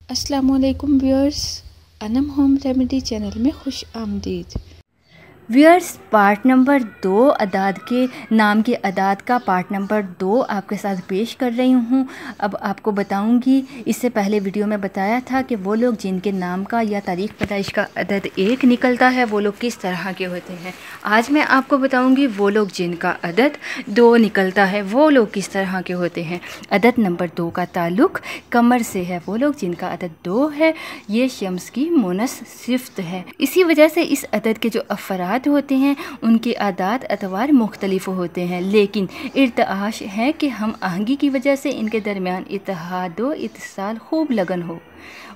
अस्सलाम वालेकुम viewers, Anam home remedy channel में खुश आमदीद। व्यूअर्स, पार्ट नंबर 2 अदाद के नाम के अदाद का पार्ट नंबर 2 आपके साथ पेश कर रही हूँ। अब आपको बताऊँगी, इससे पहले वीडियो में बताया था कि वो लोग जिनके नाम का या तारीख़ पैदाइश का अदद 1 निकलता है वो लोग किस तरह के होते हैं। आज मैं आपको बताऊँगी वो लोग जिनका अदद 2 निकलता है वो लोग किस तरह के होते हैं। अदद नंबर 2 का ताल्लुक़ कमर से है। वो लोग जिनका अदद 2 है ये शम्स की मुनस सिफ्त है। इसी वजह से इस अदद के जो अफराद होते हैं उनके आदात अतवार मुख्तलिफ होते हैं, लेकिन इर्तआश है कि हम आहंगी की वजह से इनके दरमियान इत्तेहाद व इत्तिसाल खूब लगन हो।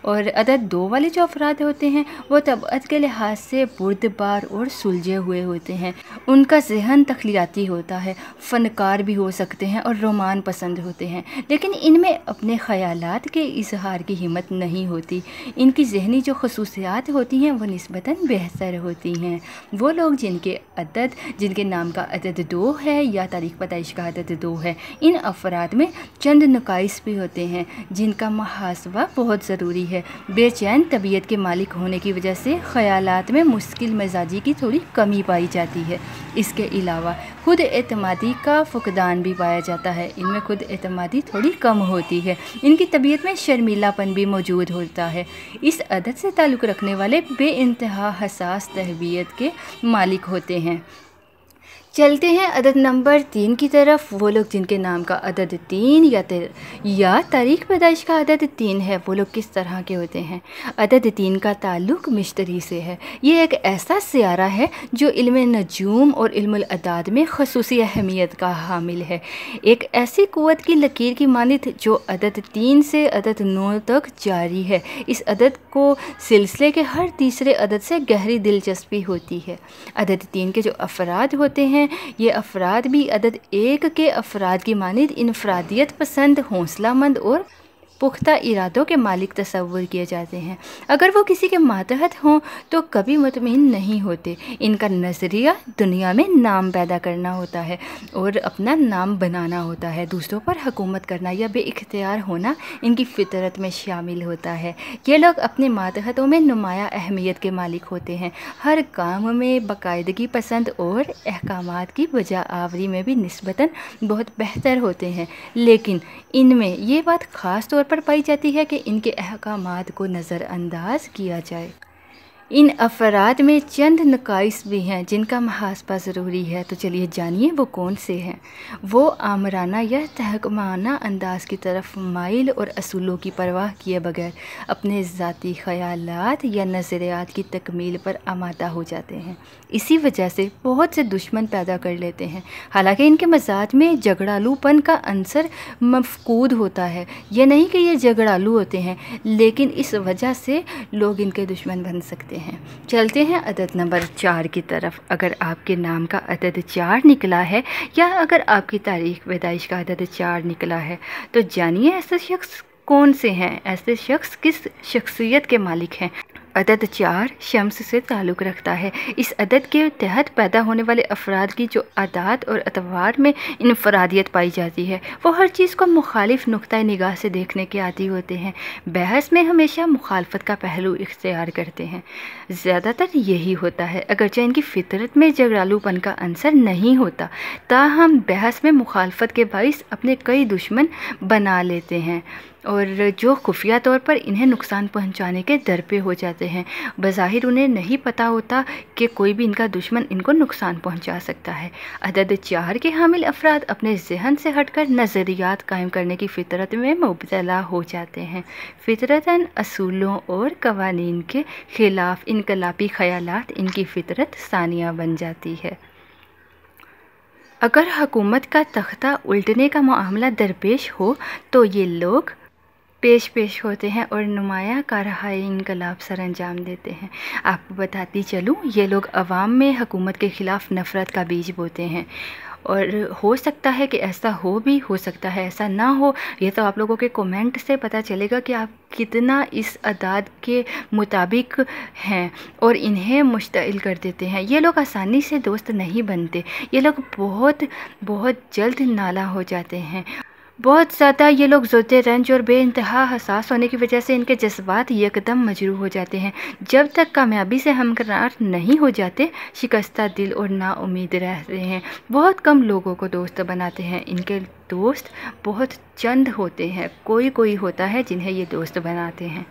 और अदद 2 वाले जो अफराद होते हैं वो तबअत के लिहाज से बुर्दबार और सुलझे हुए होते हैं। उनका जहन तख्लियाती होता है, फ़नकार भी हो सकते हैं और रोमान पसंद होते हैं, लेकिन इनमें अपने ख़यालात के इजहार की हिम्मत नहीं होती। इनकी जहनी जो खसूसियात होती हैं वो निस्बतन बेहतर होती हैं। वो लोग जिनके नाम का अदद 2 है या तारीख़ पैदाइश का अदद 2 है, इन अफराद में चंद नकाइस भी होते हैं जिनका मुहासबा बहुत ज़रूरी है। बेचैन तबीयत के मालिक होने की वजह से ख़यालात में मुश्किल मिजाजी की थोड़ी कमी पाई जाती है। इसके अलावा खुद एतमादी का फुकदान भी पाया जाता है। इनमें खुद एतमादी थोड़ी कम होती है। इनकी तबीयत में शर्मीलापन भी मौजूद होता है। इस अदद से ताल्लुक़ रखने वाले बेइंतहा हसास तहबीयत के मालिक होते हैं। चलते हैं अदद नंबर 3 की तरफ। वो लोग जिनके नाम का अदद 3 या तारीख़ पैदाइश का अदद 3 है वो लोग किस तरह के होते हैं। अदद 3 का ताल्लुक़ मिश्तरी से है। ये एक ऐसा सियारा है जो इल्म नजूम और इल्मुल अदाद में खसूसी अहमियत का हामिल है। एक ऐसी क़ुव्वत की लकीर की मानित जो अदद 3 से अदद 9 तक जारी है। इस अदद को सिलसिले के हर तीसरे अदद से गहरी दिलचस्पी होती है। अदद 3 के जो अफराद होते हैं ये अफराद भी अदद 1 के अफराद की मानिद इनफरादियत पसंद, हौसलामंद और पुख्ता इरादों के मालिक तस्वुर किए जाते हैं। अगर वो किसी के मातहत हों तो कभी मुतमईन नहीं होते। इनका नज़रिया दुनिया में नाम पैदा करना होता है और अपना नाम बनाना होता है। दूसरों पर हुकूमत करना या बेइख्तियार होना इनकी फितरत में शामिल होता है। ये लोग अपने मातहतों में नुमाया अहमियत के मालिक होते हैं। हर काम में बाकायदगी पसंद और अहकामात की बजा आवरी में भी निस्बतन बहुत बेहतर होते हैं, लेकिन इनमें ये बात ख़ास तौर पर पाई जाती है कि इनके अहकामात को नज़रअंदाज किया जाए। इन अफराद में चंद नकाइस भी हैं जिनका मुहासबा ज़रूरी है। तो चलिए जानिए वो कौन से हैं। वो आमराना या तहकमाना अंदाज की तरफ माइल और असूलों की परवाह किए बगैर अपने ज़ाती ख़यालात या नज़रियात की तकमील पर आमादा हो जाते हैं। इसी वजह से बहुत से दुश्मन पैदा कर लेते हैं। हालांकि इनके मजाज में झगड़ालूपन का अंसर मफकूद होता है। ये नहीं कि ये झगड़ालू होते हैं, लेकिन इस वजह से लोग इनके दुश्मन बन सकते हैं। चलते हैं अदद नंबर 4 की तरफ। अगर आपके नाम का अदद 4 निकला है या अगर आपकी तारीख़ पैदाइश का अदद 4 निकला है तो जानिए ऐसे शख्स कौन से हैं, ऐसे शख्स किस शख्सियत के मालिक हैं। अदद 4 शम्स से ताल्लुक़ रखता है। इस अदद के तहत पैदा होने वाले अफराद की जो आदात और अतवार में इनफरादियत पाई जाती है वो हर चीज़ को मुखालिफ नुक्ता निगाह से देखने के आदी होते हैं। बहस में हमेशा मुखालफत का पहलू इख्तियार करते हैं। ज़्यादातर यही होता है, अगरचे इनकी फितरत में झगड़ालूपन का अंसर नहीं होता, ताहम बहस में मुखालफत के बाइस अपने कई दुश्मन बना लेते हैं और जो खुफिया तौर पर इन्हें नुकसान पहुंचाने के दर पे हो जाते हैं। बज़ाहिर उन्हें नहीं पता होता कि कोई भी इनका दुश्मन इनको नुकसान पहुंचा सकता है। अदद 4 के हामिल अफराद अपने जहन से हटकर नज़रियात कायम करने की फ़ितरत में मुब्तला हो जाते हैं। फ़ितरतन असूलों और कवानीन के ख़िलाफ़ इनकलाबी ख़यालात इनकी फ़ितरत सानिया बन जाती है। अगर हुकूमत का तख्ता उल्टने का मामला दरपेश हो तो ये लोग पेश होते हैं और नुमाया कारहाई इनकलाब सर अंजाम देते हैं। आपको बताती चलूँ, ये लोग अवाम में हुकूमत के ख़िलाफ़ नफ़रत का बीज बोते हैं और हो सकता है कि ऐसा हो सकता है ऐसा ना हो। ये तो आप लोगों के कमेंट से पता चलेगा कि आप कितना इस अदाद के मुताबिक हैं और इन्हें मुश्तइल कर देते हैं। ये लोग आसानी से दोस्त नहीं बनते। ये लोग बहुत जल्द नाला हो जाते हैं। बहुत ज़्यादा ये लोग ज़ोते रंज और बेइंतहा हसास होने की वजह से इनके जज्बात यकदम मजरूह हो जाते हैं। जब तक कामयाबी से हमकरार नहीं हो जाते, शिकस्ता दिल और नाउम्मीद रहते हैं। बहुत कम लोगों को दोस्त बनाते हैं। इनके दोस्त बहुत चंद होते हैं, कोई कोई होता है जिन्हें ये दोस्त बनाते हैं।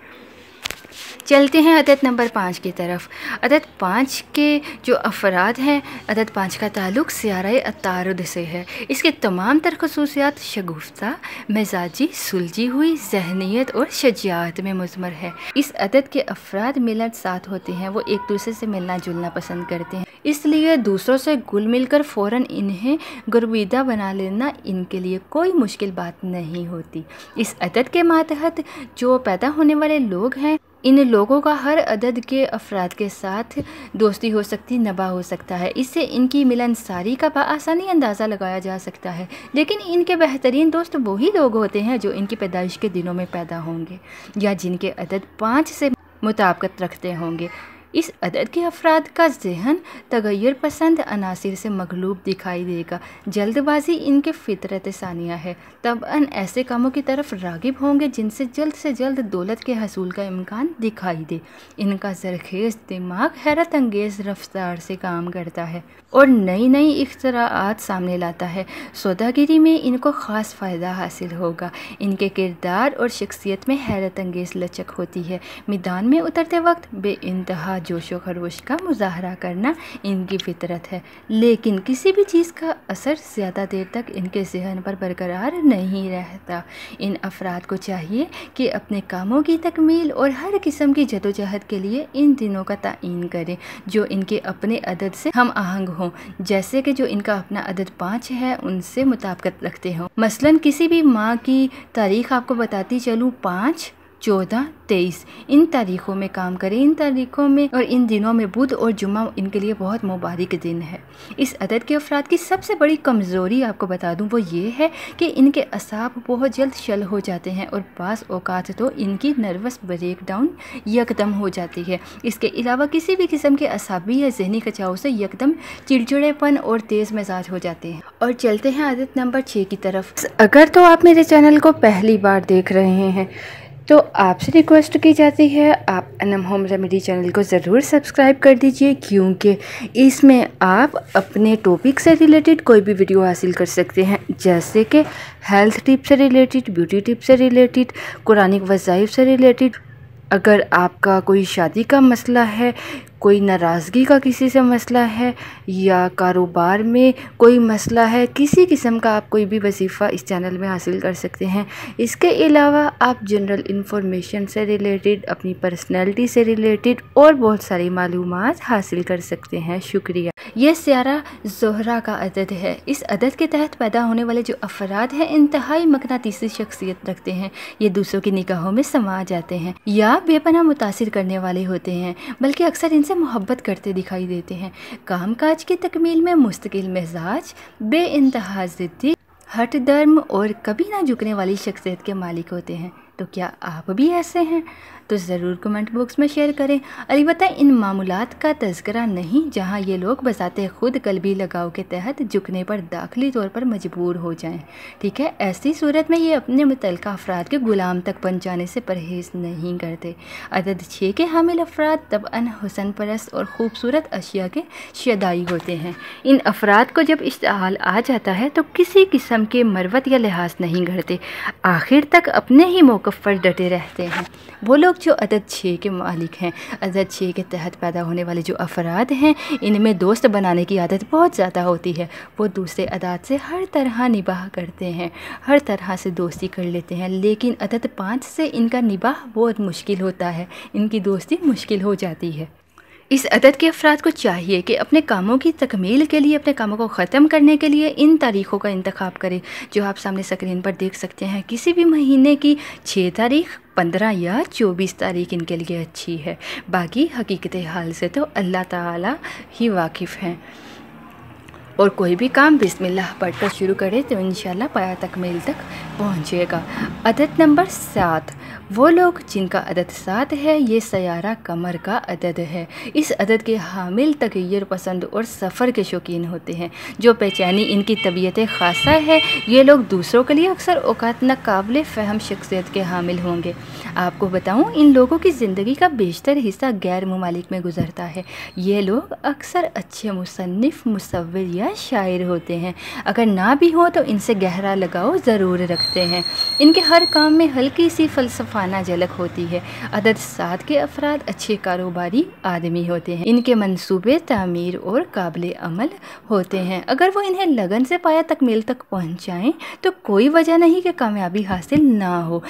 चलते हैं अदद नंबर 5 की तरफ। अदद 5 के जो अफराद हैं, अदद 5 का ताल्लुक़ सियारे अतारुद से है। इसके तमाम तर खसूसियात शगुफ्ता, मिजाजी, सुलझी हुई जहनीत और शजाअत में मुज़मर है। इस अदद के अफराद मिलत साथ होते हैं, वो एक दूसरे से मिलना जुलना पसंद करते हैं, इसलिए दूसरों से घुल मिलकर फ़ौरन इन्हें गुरबीदा बना लेना इनके लिए कोई मुश्किल बात नहीं होती। इस अदद के मातहत जो पैदा होने वाले लोग हैं, इन लोगों का हर अदद के अफराद के साथ दोस्ती हो सकती, नबा हो सकता है। इससे इनकी मिलनसारी का बआसानी अंदाज़ा लगाया जा सकता है। लेकिन इनके बेहतरीन दोस्त वही लोग होते हैं जो इनकी पैदाइश के दिनों में पैदा होंगे या जिनके अदद 5 से मुताबिकत रखते होंगे। इस अदद के अफराद का ज़हन तगय्युर पसंद अनासिर से मगलूब दिखाई देगा। जल्दबाजी इनके फितरत सानिया है। तबअन ऐसे कामों की तरफ रागिब होंगे जिनसे जल्द से जल्द दौलत के हसूल का इम्कान दिखाई दे। इनका ज़रखेज़ दिमाग हैरत अंगेज़ रफ्तार से काम करता है और नई नई इख्तराआत सामने लाता है। सौदागिरी में इनको ख़ास फ़ायदा हासिल होगा। इनके किरदार और शख्सियत में हैरत अंगेज़ लचक होती है। मैदान में उतरते वक्त बेइंतहा जोशो खरोश का मुजाहरा करना इनकी फितरत है। लेकिन किसी भी चीज़ का असर ज़्यादा देर तक इनके जहन पर बरकरार नहीं रहता। इन अफराद को चाहिए कि अपने कामों की तकमील और हर किस्म की जदोजहद के लिए इन दिनों का तयन करें जो इनके अपने अदद से हम आहंग हों, जैसे कि जो इनका अपना अदद 5 है उनसे मुताबिकत रखते हों। मसलन किसी भी माह की तारीख़ आपको बताती चलूँ, 5, 14, 23 इन तारीख़ों में काम करें। इन तारीख़ों में और इन दिनों में बुध और जुम्मा इनके लिए बहुत मुबारक दिन है। इस अदद के अफराद की सबसे बड़ी कमज़ोरी आपको बता दूं, वो ये है कि इनके असाब बहुत जल्द शल हो जाते हैं और बाज़ औक़ात तो इनकी नर्वस ब्रेक डाउन यकदम हो जाती है। इसके अलावा किसी भी किस्म के असाबी या जहनी खचाव से यकदम चिड़चिड़ेपन और तेज़ मिजाज हो जाते हैं। और चलते हैं अदद नंबर 6 की तरफ। अगर तो आप मेरे चैनल को पहली बार देख रहे हैं तो आपसे रिक्वेस्ट की जाती है आप अनम होम रेमेडी चैनल को ज़रूर सब्सक्राइब कर दीजिए, क्योंकि इसमें आप अपने टॉपिक से रिलेटेड कोई भी वीडियो हासिल कर सकते हैं, जैसे कि हेल्थ टिप से रिलेटेड, ब्यूटी टिप से रिलेटेड, कुरानिक वज़ाइफ से रिलेटेड। अगर आपका कोई शादी का मसला है, कोई नाराज़गी का किसी से मसला है या कारोबार में कोई मसला है, किसी किस्म का आप कोई भी वजीफ़ा इस चैनल में हासिल कर सकते हैं। इसके अलावा आप जनरल इंफॉर्मेशन से रिलेटेड, अपनी पर्सनैलिटी से रिलेटेड और बहुत सारी मालूमात हासिल कर सकते हैं। शुक्रिया। ये सियारा ज़ोहरा का अदद है। इस अदद के तहत पैदा होने वाले जो अफराद हैं इंतहाई मकनातीसी शख्सियत रखते हैं। ये दूसरों की निगाहों में समा जाते हैं या बेपनाह मुतासिर करने वाले होते हैं, बल्कि अक्सर इनसे मोहब्बत करते दिखाई देते हैं। काम काज की तकमील में मुस्तकिल मिजाज, बेइंतहा ज़िद्दी, हट धर्म और कभी ना झुकने वाली शख्सियत के मालिक होते हैं। तो क्या आप भी ऐसे हैं? तो ज़रूर कमेंट बॉक्स में शेयर करें। अलबत्ता इन मामूलात का तज़किरा नहीं जहां ये लोग बज़ाते खुद कल्बी लगाव के तहत झुकने पर दाखिली तौर पर मजबूर हो जाएं। ठीक है, ऐसी सूरत में ये अपने मुतल्लिका अफराद के गुलाम तक पहुँचाने से परहेज़ नहीं करते। अदद 6 के हामिल अफराद तबअन हुसन परस्त और ख़ूबसूरत अशिया के शदाई होते हैं। इन अफराद को जब इश्तिहाल आ जाता है तो किसी किस्म के मरवत या लिहाज नहीं करते, आखिर तक अपने ही मौक़िफ़ पर डटे रहते हैं। वो लोग जो अदद 6 के मालिक हैं, अदद 6 के तहत पैदा होने वाले जो अफराद हैं, इनमें दोस्त बनाने की आदत बहुत ज़्यादा होती है। वो दूसरे अदाद से हर तरह निबाह करते हैं, हर तरह से दोस्ती कर लेते हैं, लेकिन अदद 5 से इनका निबाह बहुत मुश्किल होता है, इनकी दोस्ती मुश्किल हो जाती है। इस अदद के अफराद को चाहिए कि अपने कामों की तकमील के लिए, अपने कामों को ख़त्म करने के लिए इन तारीख़ों का इंतखाब करें जो आप सामने स्क्रीन पर देख सकते हैं। किसी भी महीने की 6 तारीख़, 15 या 24 तारीख़ इनके लिए अच्छी है। बाकी हकीकत हाल से तो अल्लाह ताला ही वाकिफ़ हैं। और कोई भी काम बिस्मिल्लाह पढ़कर शुरू करें तो इंशाल्लाह पाया तकमील तक पहुँचेगा। अदद नंबर 7, वो लोग जिनका अदद 7 है ये सयारा कमर का अदद है। इस अदद के हामिल तग़य्युर पसंद और सफ़र के शौकीन होते हैं। जो बेचैनी इनकी तबीयत ख़ासा है, ये लोग दूसरों के लिए अक्सर औकात नाकाबिल फ़हम शख्सियत के हामिल होंगे। आपको बताऊं, इन लोगों की ज़िंदगी का बेशतर हिस्सा गैर ममालिक में गुजरता है। ये लोग अक्सर अच्छे मुसन्निफ़, मुसव्विर या शायर होते हैं। अगर ना भी हो तो इनसे गहरा लगाव ज़रूर रखते हैं। इनके हर काम में हल्की सी फ़लसफ़ाना झलक होती है। अदद 7 के अफराद अच्छे कारोबारी आदमी होते हैं। इनके मंसूबे तामीर और काबिल अमल होते हैं। अगर वो इन्हें लगन से पाया तकमील तक पहुँचाएँ तो कोई वजह नहीं कि कामयाबी हासिल ना हो।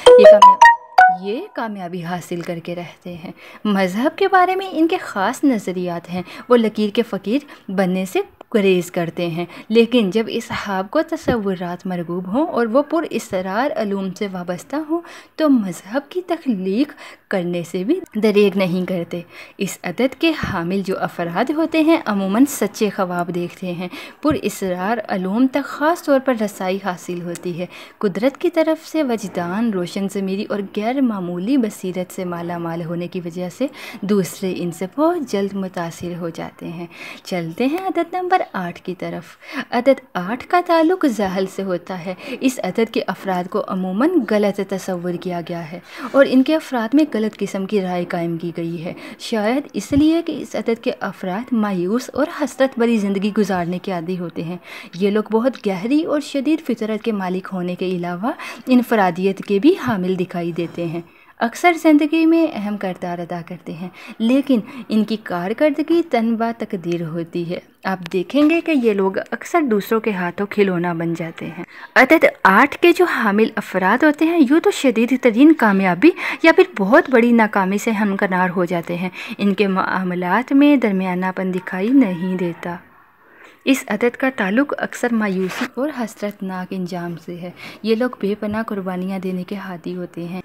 ये कामयाबी हासिल करके रहते हैं। मज़हब के बारे में इनके ख़ास नज़रियात हैं। वो लकीर के फ़कीर बनने से गुरेज़ करते हैं, लेकिन जब इसहाब को तसव्वुरात मरगूब हों और वो पुरअसरार अलूम से वाबस्ता हों तो मज़हब की तख्लीक करने से भी दरेग नहीं करते। इस अदद के हामिल जो अफराद होते हैं अमूमन सच्चे ख्वाब देखते हैं। पुरअसरार अलूम तक ख़ास तौर पर रसाई हासिल होती है। कुदरत की तरफ से वजदान, रोशन ज़मीरी और गैर मामूली बसीरत से माला माल होने की वजह से दूसरे इनसे बहुत जल्द मुतासिर हो जाते हैं। चलते हैं अदद नंबर 8 की तरफ। अदद 8 का ताल्लुक ज़हल से होता है। इस अदद के अफराद को अमूमन गलत तसव्वुर किया गया है और इनके अफराद में गलत किस्म की राय कायम की गई है। शायद इसलिए कि इस अदद के अफराद मायूस और हसरत भरी ज़िंदगी गुजारने के आदी होते हैं। ये लोग बहुत गहरी और शदीद फितरत के मालिक होने के अलावा इनफरादियत के भी हामिल दिखाई देते हैं। अक्सर ज़िंदगी में अहम किरदार अदा करते हैं, लेकिन इनकी कारकर्दगी तनबा तकदीर होती है। आप देखेंगे कि ये लोग अक्सर दूसरों के हाथों खिलौना बन जाते हैं। अदद 8 के जो हामिल अफराद होते हैं यूँ तो शदीद तरीन कामयाबी या फिर बहुत बड़ी नाकामी से हमकनार हो जाते हैं। इनके मामलात में दरमियानापन दिखाई नहीं देता। इस अदद का ताल्लुक़ अक्सर मायूसी और हसरतनाक इंजाम से है। ये लोग बेपनाह कुर्बानियाँ देने के हादी होते हैं।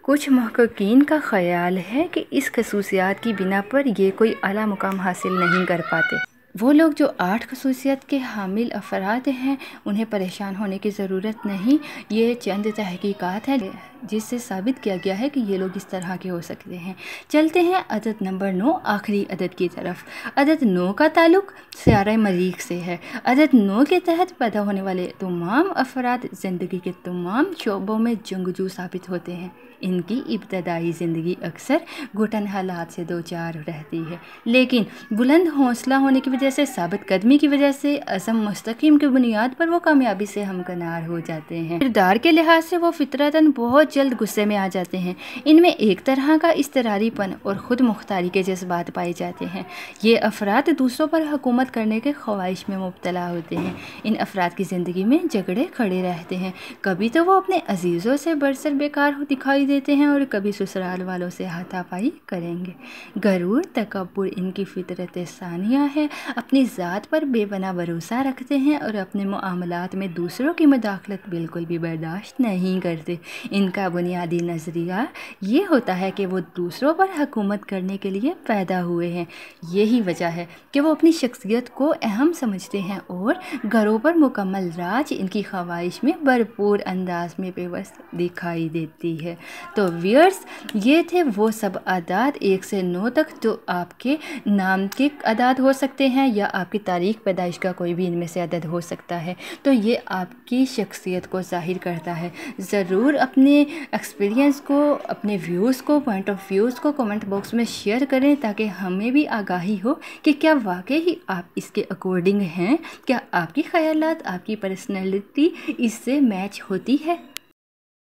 कुछ महक़क़ीन का ख़याल है कि इस खसूसियात की बिना पर ये कोई आला मुकाम हासिल नहीं कर पाते। वो लोग जो 8 खसूसियत के हामिल अफराद हैं उन्हें परेशान होने की ज़रूरत नहीं। ये चंद तहकीकात है जिससे साबित किया गया है कि ये लोग इस तरह के हो सकते हैं। चलते हैं अदद नंबर 9, आखिरी अदद की तरफ। अदद 9 का ताल्लुक़ सयारा मरीख़ से है। अदद 9 के तहत पैदा होने वाले तमाम अफराद ज़िंदगी के तमाम शोबों में जंगजू साबित होते हैं। इनकी इब्तदाई ज़िंदगी अक्सर घुटन हालात से दो चार रहती है, लेकिन बुलंद हौसला होने की वजह से, साबित कदमी की वजह से, अज़म मुस्तकीम की बुनियाद पर वो कामयाबी से हमकनार हो जाते हैं। किरदार के लिहाज से वो फितरतन बहुत जल्द गुस्से में आ जाते हैं। इनमें एक तरह का इस्तरारीपन और ख़ुद मुख्तारी के जज्बात पाए जाते हैं। ये अफराद दूसरों पर हुकूमत करने के ख्वाहिश में मुब्तला होते हैं। इन अफराद की ज़िंदगी में झगड़े खड़े रहते हैं। कभी तो वो अपने अजीज़ों से बरसर बेकार दिखाई देते हैं और कभी ससुराल वालों से हाथापाई करेंगे। गरूर तकब्बुर इनकी फितरत सानिया है। अपनी ज़ात पर बेपनाह भरोसा रखते हैं और अपने मुआमलात में दूसरों की मुदाखलत बिल्कुल भी बर्दाश्त नहीं करते। इनका बुनियादी नज़रिया ये होता है कि वो दूसरों पर हुकूमत करने के लिए पैदा हुए हैं। यही वजह है कि वो अपनी शख्सियत को अहम समझते हैं और घरों पर मुकम्मल राज इनकी ख्वाहिश में भरपूर अंदाज में पेवस्त दिखाई देती है। तो व्यूअर्स, ये थे वो सब अदाद 1 से 9 तक जो आपके नाम के अदाद हो सकते हैं या आपकी तारीख़ पैदाइश का कोई भी इनमें से अदद हो सकता है। तो ये आपकी शख्सियत को ज़ाहिर करता है। ज़रूर अपने एक्सपीरियंस को, अपने व्यूज़ को, पॉइंट ऑफ व्यूज़ को कमेंट बॉक्स में शेयर करें ताकि हमें भी आगाही हो कि क्या वाकई ही आप इसके अकॉर्डिंग हैं, क्या आपकी ख़यालात, आपकी पर्सनैलिटी इससे मैच होती है।